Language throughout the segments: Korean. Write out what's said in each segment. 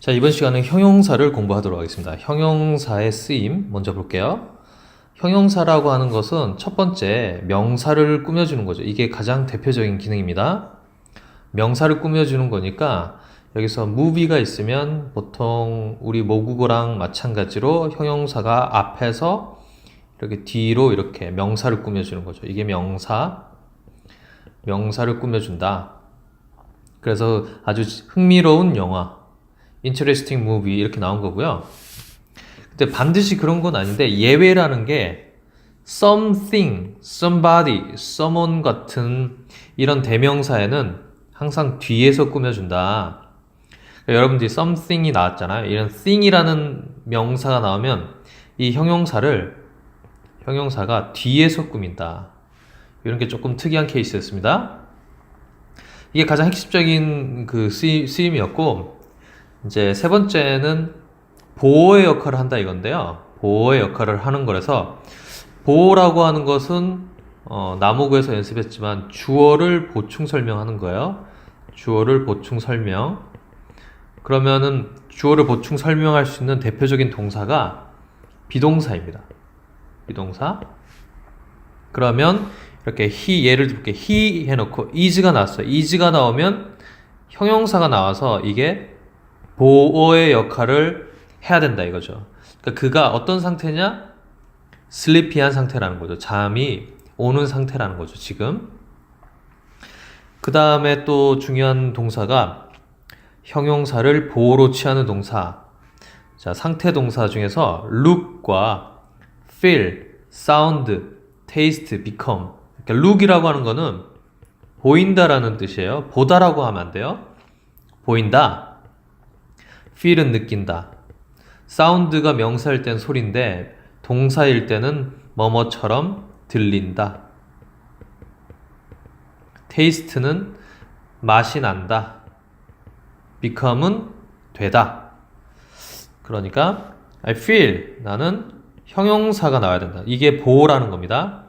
자, 이번 시간은 형용사를 공부하도록 하겠습니다. 형용사의 쓰임 먼저 볼게요. 형용사라고 하는 것은 첫 번째 명사를 꾸며주는 거죠. 이게 가장 대표적인 기능입니다. 명사를 꾸며주는 거니까 여기서 movie가 있으면 보통 우리 모국어랑 마찬가지로 형용사가 앞에서 이렇게 뒤로 이렇게 명사를 꾸며주는 거죠. 이게 명사를 꾸며준다. 그래서 아주 흥미로운 영화, interesting movie 이렇게 나온 거고요. 근데 반드시 그런 건 아닌데 예외라는 게 something, somebody, someone 같은 이런 대명사에는 항상 뒤에서 꾸며준다. 그러니까 여러분들이 something이 나왔잖아요. 이런 thing이라는 명사가 나오면 이 형용사가 뒤에서 꾸민다. 이런 게 조금 특이한 케이스였습니다. 이게 가장 핵심적인 그 쓰임이었고, 이제 세 번째는 보호의 역할을 한다 이건데요. 보호의 역할을 하는 거라서 보호라고 하는 것은 나무구에서 연습했지만 주어를 보충 설명하는 거예요. 주어를 보충 설명. 그러면은 주어를 보충 설명할 수 있는 대표적인 동사가 비동사입니다. 비동사. 그러면 이렇게 예를 들게 he 해놓고 is가 나왔어요. is가 나오면 형용사가 나와서 이게 보호의 역할을 해야 된다 이거죠. 그러니까 그가 어떤 상태냐? 슬리피한 상태라는 거죠. 잠이 오는 상태라는 거죠, 지금. 그 다음에 또 중요한 동사가 형용사를 보호로 취하는 동사. 자, 상태 동사 중에서 look과 feel, sound, taste, become. 그러니까 look이라고 하는 거는 보인다라는 뜻이에요. 보다라고 하면 안 돼요. 보인다. feel은 느낀다. 사운드가 명사일 땐 소리인데 동사일 때는 뭐뭐처럼 들린다. taste는 맛이 난다. become은 되다. 그러니까 I feel, 나는 형용사가 나와야 된다. 이게 보호라는 겁니다.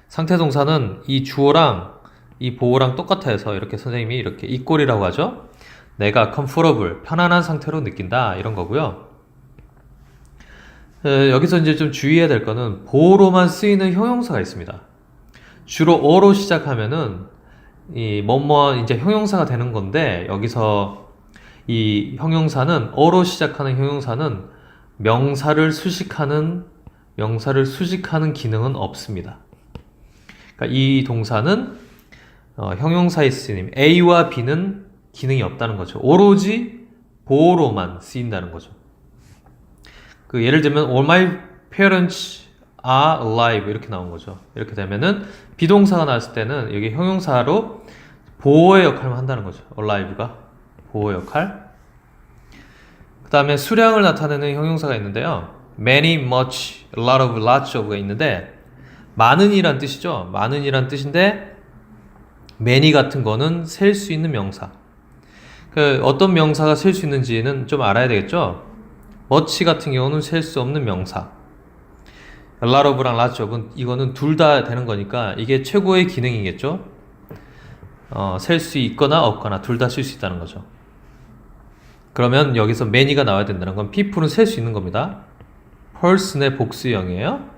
상태 동사는 이 주어랑 이 보호랑 똑같아 해서 이렇게 선생님이 이렇게 equal이라고 하죠. 내가 comfortable, 편안한 상태로 느낀다 이런 거고요. 여기서 이제 좀 주의해야 될 거는 보호로만 쓰이는 형용사가 있습니다. 주로 어로 시작하면은 이 뭐뭐 이제 형용사가 되는 건데 여기서 이 형용사는 어로 시작하는 형용사는 명사를 수식하는 기능은 없습니다. 그러니까 이 동사는 형용사의 쓰임 A와 B는 기능이 없다는 거죠. 오로지 보호로만 쓰인다는 거죠. 그 예를 들면 all my parents are alive 이렇게 나온 거죠. 이렇게 되면은 비동사가 나왔을 때는 여기 형용사로 보호의 역할만 한다는 거죠. alive가 보호 역할. 그 다음에 수량을 나타내는 형용사가 있는데요. many, much, a lot of, lots of가 있는데 많은이란 뜻이죠. 많은이란 뜻인데 many 같은 거는 셀 수 있는 명사. 그 어떤 명사가 셀 수 있는지는 좀 알아야 되겠죠. much 같은 경우는 셀 수 없는 명사. a lot of랑 lots of은 이거는 둘 다 되는 거니까 이게 최고의 기능이겠죠. 셀 수 있거나 없거나 둘 다 쓸 수 있다는 거죠. 그러면 여기서 many가 나와야 된다는 건 people은 셀 수 있는 겁니다. person의 복수형이에요.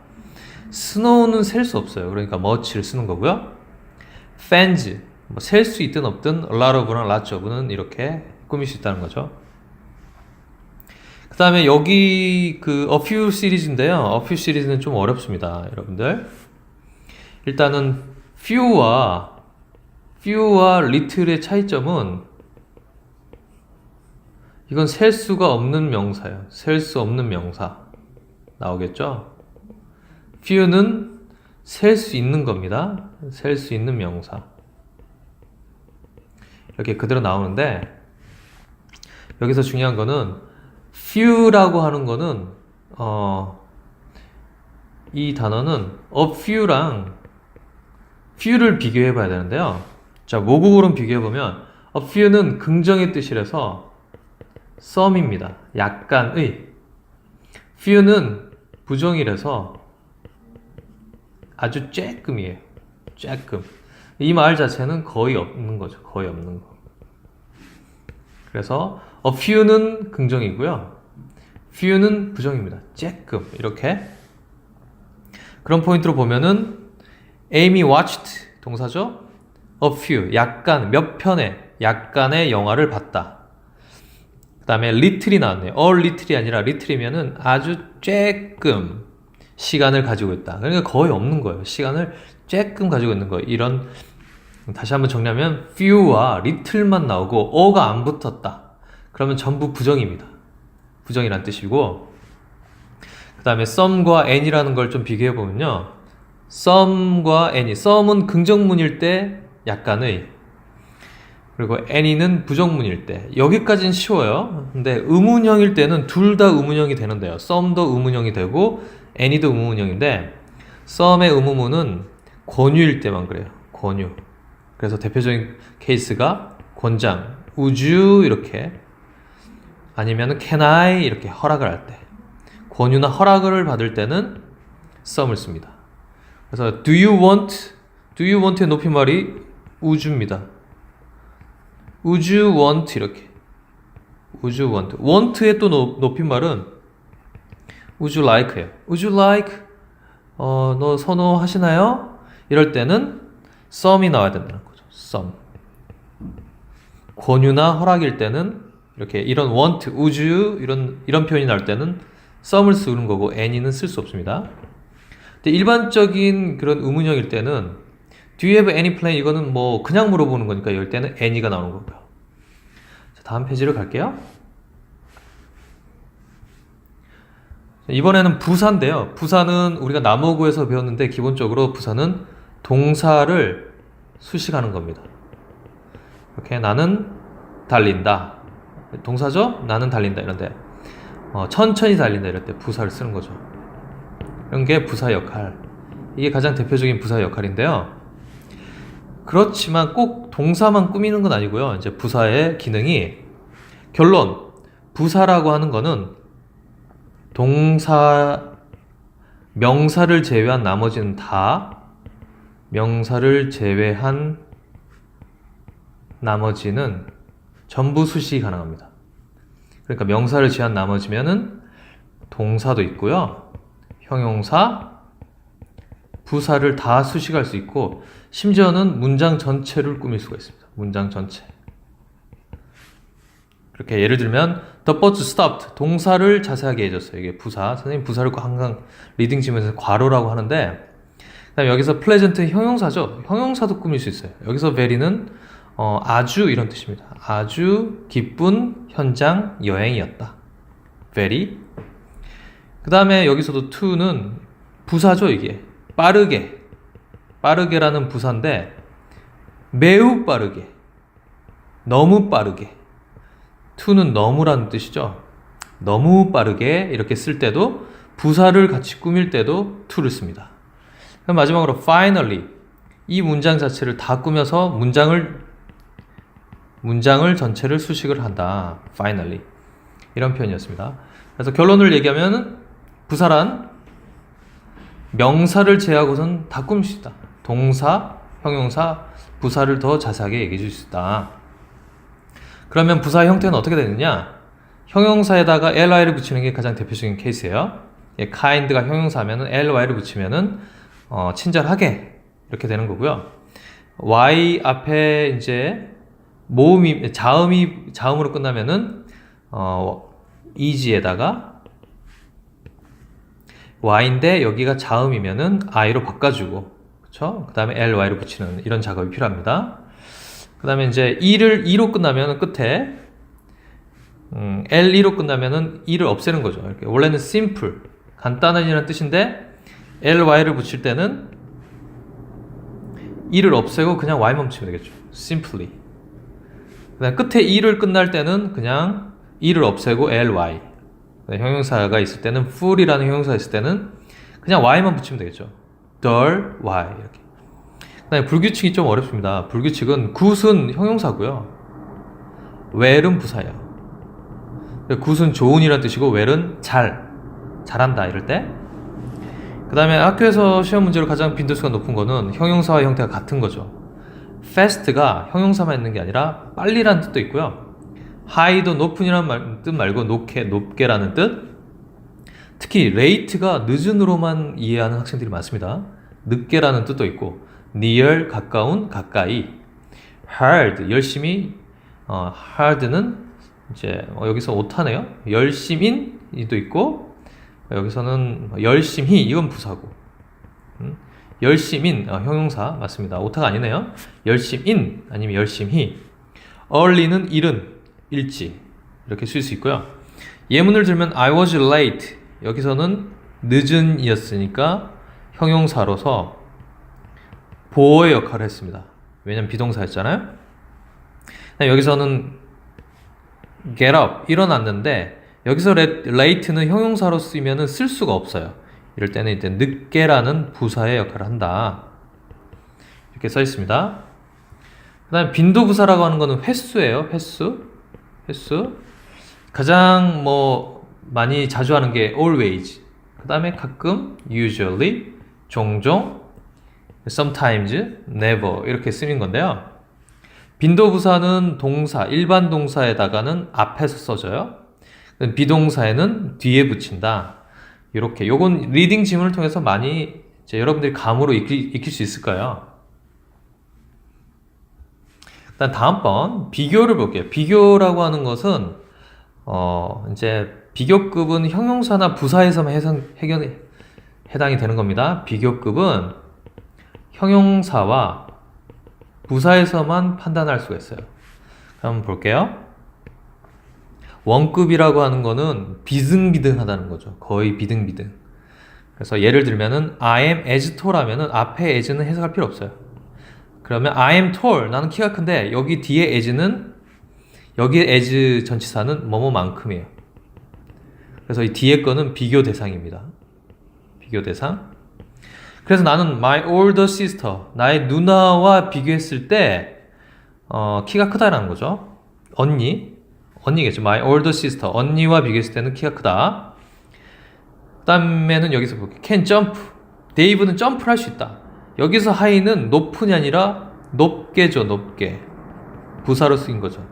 snow는 셀 수 없어요. 그러니까 much를 쓰는 거고요. fans 뭐 셀 수 있든 없든 a lot of랑 lots of는 이렇게 꾸밀 수 있다는 거죠. 그 다음에 여기 그 a few 시리즈인데요. a few 시리즈는 좀 어렵습니다. 여러분들 일단은 few와 little의 차이점은 이건 셀 수가 없는 명사예요. 셀 수 없는 명사 나오겠죠. few는 셀 수 있는 겁니다. 셀 수 있는 명사 이렇게 그대로 나오는데 여기서 중요한 거는 few라고 하는 거는 이 단어는 a few랑 few를 비교해 봐야 되는데요. 자, 모국어로 비교해 보면 a few는 긍정의 뜻이라서 some입니다. 약간의. few는 부정이라서 아주 쬐끔이에요. 쬐끔. 이 말 자체는 거의 없는 거죠. 거의 없는 거. 그래서 A few는 긍정이고요. few는 부정입니다. 쬐끔 이렇게. 그런 포인트로 보면은 Amy watched 동사죠. A few 약간 몇 편의 약간의 영화를 봤다. 그 다음에 little이 나왔네요. a little이 아니라 little이면은 아주 쬐끔 시간을 가지고 있다. 그러니까 거의 없는 거예요. 시간을 쬐끔 가지고 있는 거예요. 이런 다시 한번 정리하면 few와 little만 나오고 어가 안 붙었다. 그러면 전부 부정입니다. 부정이란 뜻이고 그 다음에 some과 any라는 걸 좀 비교해 보면요. some과 any, some은 긍정문일 때 약간의 그리고 any는 부정문일 때 여기까지는 쉬워요. 근데 의문형일 때는 둘 다 의문형이 되는데요. some도 의문형이 되고 any도 의문형인데 some의 의문문은 권유일 때만 그래요. 권유. 그래서 대표적인 케이스가 권장, would you 이렇게 아니면 can I 이렇게 허락을 할 때 권유나 허락을 받을 때는 some을 씁니다. 그래서 do you want의 높임말이 would you입니다. would you want 이렇게 would you want의 또 높임말은 would you like예요. would you like 너 선호하시나요? 이럴 때는 some이 나와야 된다는 거죠. some. 권유나 허락일 때는 이렇게 이런 want, would you 이런 표현이 나올 때는 some을 쓰는 거고 any는 쓸 수 없습니다. 근데 일반적인 그런 의문형일 때는 do you have any plan 이거는 뭐 그냥 물어보는 거니까 이럴 때는 any가 나오는 거고요. 자, 다음 페이지로 갈게요. 이번에는 부사인데요. 부사는 우리가 나머구에서 배웠는데 기본적으로 부사는 동사를 수식하는 겁니다. 이렇게 나는 달린다. 동사죠? 나는 달린다 이런데 천천히 달린다 이럴 때 부사를 쓰는 거죠. 이런 게 부사 역할. 이게 가장 대표적인 부사 역할인데요. 그렇지만 꼭 동사만 꾸미는 건 아니고요. 이제 부사의 기능이 결론 부사라고 하는 거는 동사 명사를 제외한 나머지는 다 명사를 제외한 나머지는 전부 수식이 가능합니다. 그러니까 명사를 제외한 나머지면은 동사도 있고요. 형용사, 부사를 다 수식할 수 있고 심지어는 문장 전체를 꾸밀 수가 있습니다. 문장 전체. 그렇게 예를 들면 The bus stopped. 동사를 자세하게 해줬어요. 이게 부사. 선생님 부사를 항상 리딩 지면서 괄호라고 하는데 그다음에 여기서 pleasant 형용사죠. 형용사도 꾸밀 수 있어요. 여기서 very는 아주 이런 뜻입니다. 아주 기쁜 현장 여행이었다. very. 그 다음에 여기서도 to는 부사죠. 이게 빠르게라는 부사인데 매우 빠르게, 너무 빠르게. to는 너무라는 뜻이죠. 너무 빠르게 이렇게 쓸 때도 부사를 같이 꾸밀 때도 to를 씁니다. 그럼 마지막으로 finally 이 문장 자체를 다 꾸며서 문장을 전체를 수식을 한다. finally 이런 표현이었습니다. 그래서 결론을 얘기하면 부사란 명사를 제외하고선 다 꾸밀 수 있다. 동사, 형용사, 부사를 더 자세하게 얘기해 줄 수 있다. 그러면 부사의 형태는 어떻게 되느냐? 형용사에다가 ly를 붙이는 게 가장 대표적인 케이스예요. kind가 형용사면은 ly를 붙이면은 친절하게 이렇게 되는 거고요. y 앞에 이제 자음으로 끝나면은 is에다가 y인데 여기가 자음이면은 i로 바꿔주고, 그렇죠? 그 다음에 ly를 붙이는 이런 작업이 필요합니다. 그 다음에 이제 e로 끝나면은 끝에 le2로 끝나면은 e를 없애는 거죠. 이렇게 원래는 simple 간단한이라는 뜻인데 ly를 붙일 때는 e를 없애고 그냥 y만 붙이면 되겠죠. simply. 그다음 끝에 e를 끝날 때는 그냥 e를 없애고 ly. 형용사가 있을 때는 full이라는 형용사가 있을 때는 그냥 y만 붙이면 되겠죠. 덜 y 이렇게. 그다음에 불규칙이 좀 어렵습니다. 불규칙은 good은 형용사고요. well은 부사예요. good은 좋은이라는 뜻이고 well은 잘한다 이럴 때. 그 다음에 학교에서 시험 문제로 가장 빈도수가 높은 거는 형용사와 형태가 같은 거죠. fast가 형용사만 있는 게 아니라 빨리라는 뜻도 있고요. high도 높은이라는 뜻 말고 높게라는 뜻. 특히 late가 늦은으로만 이해하는 학생들이 많습니다. 늦게라는 뜻도 있고 near 가까운, 가까이. hard 열심히, hard는 이제 여기서 오타네요. 열심인이도 있고 여기서는 열심히 이건 부사고. 열심인 형용사 맞습니다. 오타가 아니네요. 열심인 아니면 열심히. early는 이른, 일찍 이렇게 쓸 수 있고요. 예문을 들면 I was late 여기서는 늦은이었으니까 형용사로서 보어의 역할을 했습니다. 왜냐면 비동사였잖아요. 여기서는 get up 일어났는데 여기서 late는 형용사로 쓰면은 쓸 수가 없어요. 이럴 때는 이제 늦게라는 부사의 역할을 한다. 이렇게 써 있습니다. 그 다음에 빈도부사라고 하는 거는 횟수예요. 횟수. 가장 많이 자주 하는 게 always. 그 다음에 가끔 usually, 종종, sometimes, never 이렇게 쓰는 건데요. 빈도부사는 동사, 일반 동사에다가는 앞에서 써져요. 비동사에는 뒤에 붙인다. 이렇게 요건 리딩 지문을 통해서 많이 이제 여러분들이 감으로 익힐 수 있을 거예요. 일단 다음번 비교를 볼게요. 비교라고 하는 것은 이제 비교급은 형용사나 부사에서만 해당이 되는 겁니다. 비교급은 형용사와 부사에서만 판단할 수가 있어요. 한번 볼게요. 원급이라고 하는 거는 비등비등하다는 거죠. 거의 비등비등. 그래서 예를 들면은 I am as tall하면은 앞에 as는 해석할 필요 없어요. 그러면 I am tall 나는 키가 큰데 여기 뒤에 as는 여기에 as 전치사는 뭐뭐만큼이에요. 그래서 이 뒤에 거는 비교 대상입니다. 비교 대상. 그래서 나는 my older sister 나의 누나와 비교했을 때 키가 크다라는 거죠. 언니겠죠. my older sister 언니와 비교했을 때는 키가 크다. 그 다음에는 여기서 볼게요. can jump 데이브는 점프를 할 수 있다. 여기서 high는 높은이 아니라 높게죠. 높게 부사로 쓰인 거죠.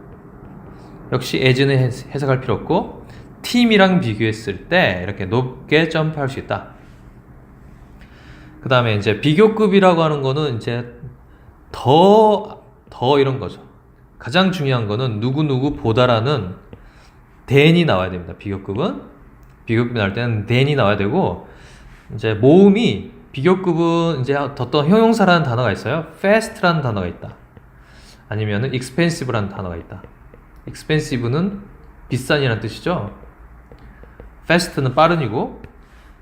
역시 as는 해석할 필요 없고 팀이랑 비교했을 때 이렇게 높게 점프할 수 있다. 그 다음에 이제 비교급이라고 하는 거는 이제 더 이런 거죠. 가장 중요한 거는 누구누구 보다라는 than이 나와야 됩니다. 비교급이 나올 때는 than이 나와야 되고 이제 모음이 비교급은 이제 어떤 형용사라는 단어가 있어요. fast라는 단어가 있다. 아니면은 expensive라는 단어가 있다. expensive는 비싼이라는 뜻이죠. fast는 빠른이고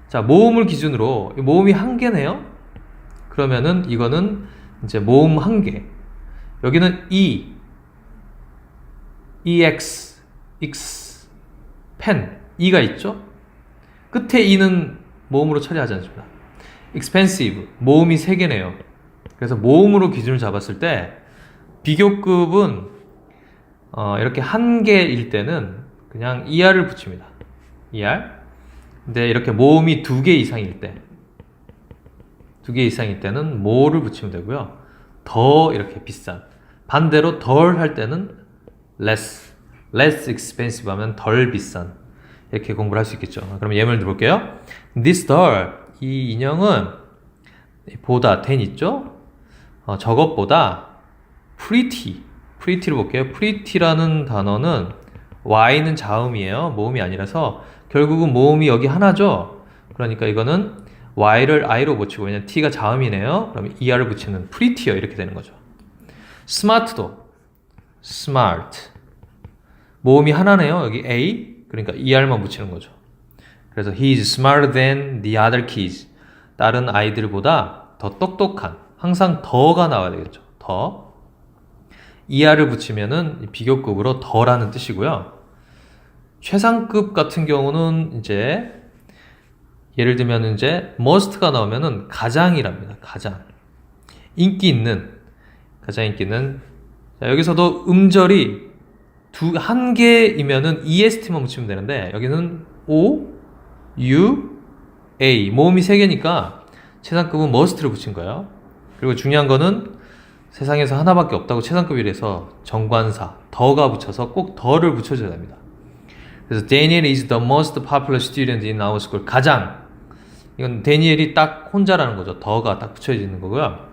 자 모음을 기준으로 모음이 한 개네요. 그러면은 이거는 이제 모음 한 개. 여기는 ex, pen, e가 있죠. 끝에 e는 모음으로 처리하지 않습니다. expensive, 모음이 3개네요. 그래서 모음으로 기준을 잡았을 때 비교급은 이렇게 한 개일 때는 그냥 er를 붙입니다. er. 근데 이렇게 모음이 2개 이상일 때는 more를 붙이면 되고요. 더 이렇게 비싼. 반대로 덜 할 때는 less expensive 하면 덜 비싼. 이렇게 공부를 할 수 있겠죠. 그럼 예문을 들어볼게요. This doll, 이 인형은 보다, than 있죠? 저것보다 pretty를 볼게요. pretty라는 단어는 y는 자음이에요. 모음이 아니라서 결국은 모음이 여기 하나죠. 그러니까 이거는 y를 i로 붙이고 왜냐면 t가 자음이네요. 그러면 er를 붙이는 prettier 이렇게 되는 거죠. smart도 smart 모음이 하나네요. 여기 a 그러니까 er만 붙이는 거죠. 그래서 he is smarter than the other kids. 다른 아이들보다 더 똑똑한. 항상 더가 나와야 되겠죠. 더. er를 붙이면은 비교급으로 더라는 뜻이고요. 최상급 같은 경우는 이제 예를 들면 이제 must가 나오면은 가장이랍니다. 가장. 가장 인기 있는. 자, 여기서도 음절이 한 개이면은 est만 붙이면 되는데 여기는 o, u, a 모음이 3개니까 최상급은 must를 붙인 거예요. 그리고 중요한 거는 세상에서 하나밖에 없다고 최상급이라서 정관사, 더가 붙여서 꼭 더를 붙여줘야 됩니다. 그래서 Daniel is the most popular student in our school. 가장. 이건 데니엘이 딱 혼자라는 거죠. 더가 딱 붙여지는 거고요.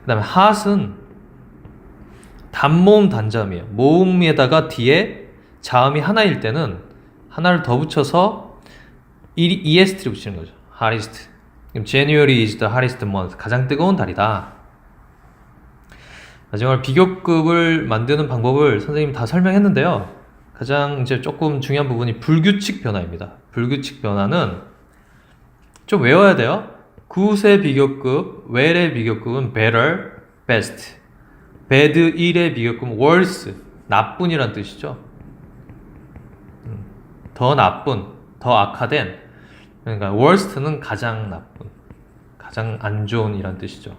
그 다음에 hot은 단모음 단자음이에요. 모음에다가 뒤에 자음이 하나일 때는 하나를 더 붙여서 EST를 붙이는 거죠. hottest. 그럼 January is the hottest month. 가장 뜨거운 달이다. 마지막으로 비교급을 만드는 방법을 선생님이 다 설명했는데요. 가장 이제 조금 중요한 부분이 불규칙 변화입니다. 불규칙 변화는 좀 외워야 돼요. 굿의 비교급, well의 비교급은 better, best. bad, ill의 비교급은 worse, 나쁜이란 뜻이죠. 더 나쁜, 더 악화된. 그러니까 worst는 가장 나쁜, 가장 안 좋은 이란 뜻이죠.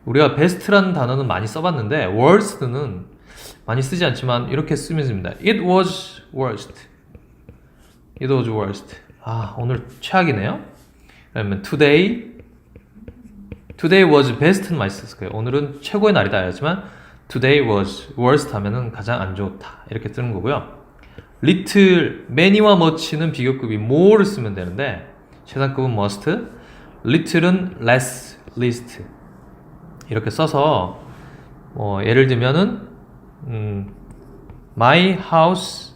우리가 best라는 단어는 많이 써봤는데 worst는 많이 쓰지 않지만 이렇게 쓰면 됩니다. It was worst. It was worst. 아, 오늘 최악이네요. 그러면 today was best는 많이 썼을 거예요. 오늘은 최고의 날이다 해야지만 today was worst 하면은 가장 안 좋다 이렇게 쓰는 거고요. little, many와 much는 비교급이 more를 쓰면 되는데 최상급은 must, little은 less, least 이렇게 써서 예를 들면은 my house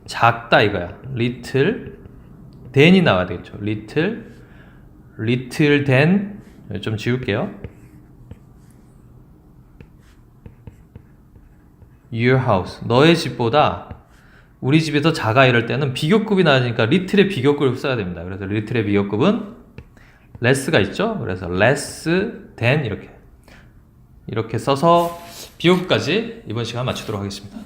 작다 이거야. little than이 나와야 되겠죠. little than 좀 지울게요. your house 너의 집보다 우리 집이 더 작아 이럴 때는 비교급이 나오니까 little의 비교급을 써야 됩니다. 그래서 little의 비교급은 less가 있죠. 그래서 less than 이렇게 써서 비교급까지 이번 시간 마치도록 하겠습니다.